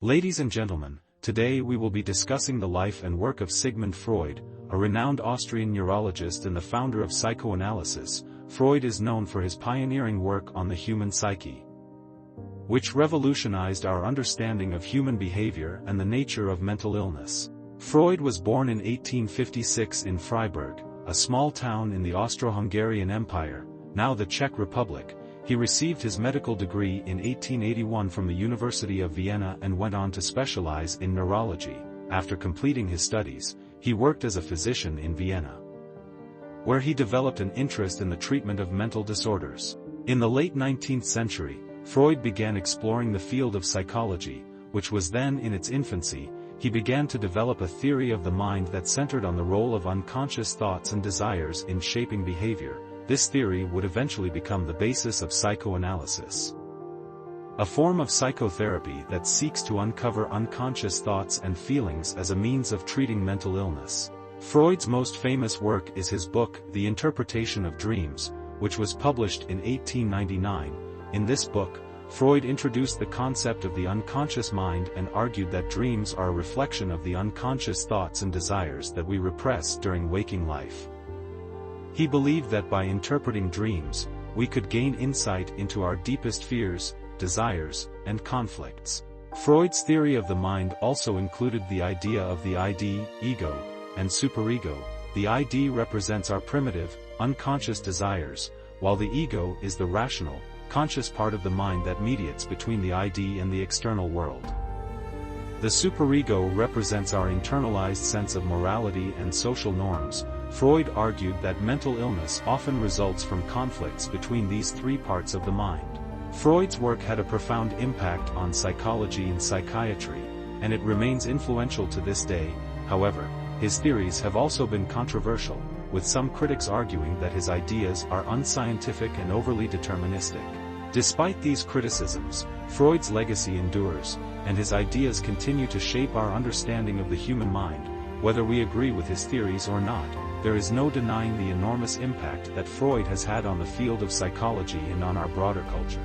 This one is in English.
Ladies and gentlemen, today we will be discussing the life and work of Sigmund Freud, a renowned Austrian neurologist and the founder of psychoanalysis. Freud is known for his pioneering work on the human psyche, which revolutionized our understanding of human behavior and the nature of mental illness. Freud was born in 1856 in Freiberg, a small town in the Austro-Hungarian Empire, now the Czech Republic. He received his medical degree in 1881 from the University of Vienna and went on to specialize in neurology. After completing his studies, he worked as a physician in Vienna, where he developed an interest in the treatment of mental disorders. In the late 19th century, Freud began exploring the field of psychology, which was then in its infancy. He began to develop a theory of the mind that centered on the role of unconscious thoughts and desires in shaping behavior. This theory would eventually become the basis of psychoanalysis, a form of psychotherapy that seeks to uncover unconscious thoughts and feelings as a means of treating mental illness. Freud's most famous work is his book, The Interpretation of Dreams, which was published in 1899. In this book, Freud introduced the concept of the unconscious mind and argued that dreams are a reflection of the unconscious thoughts and desires that we repress during waking life. He believed that by interpreting dreams, we could gain insight into our deepest fears, desires, and conflicts. Freud's theory of the mind also included the idea of the ID, ego, and superego. The ID represents our primitive, unconscious desires, while the ego is the rational, conscious part of the mind that mediates between the ID and the external world. The superego represents our internalized sense of morality and social norms. Freud argued that mental illness often results from conflicts between these three parts of the mind. Freud's work had a profound impact on psychology and psychiatry, and it remains influential to this day. However, his theories have also been controversial, with some critics arguing that his ideas are unscientific and overly deterministic. Despite these criticisms, Freud's legacy endures, and his ideas continue to shape our understanding of the human mind. Whether we agree with his theories or not, there is no denying the enormous impact that Freud has had on the field of psychology and on our broader culture.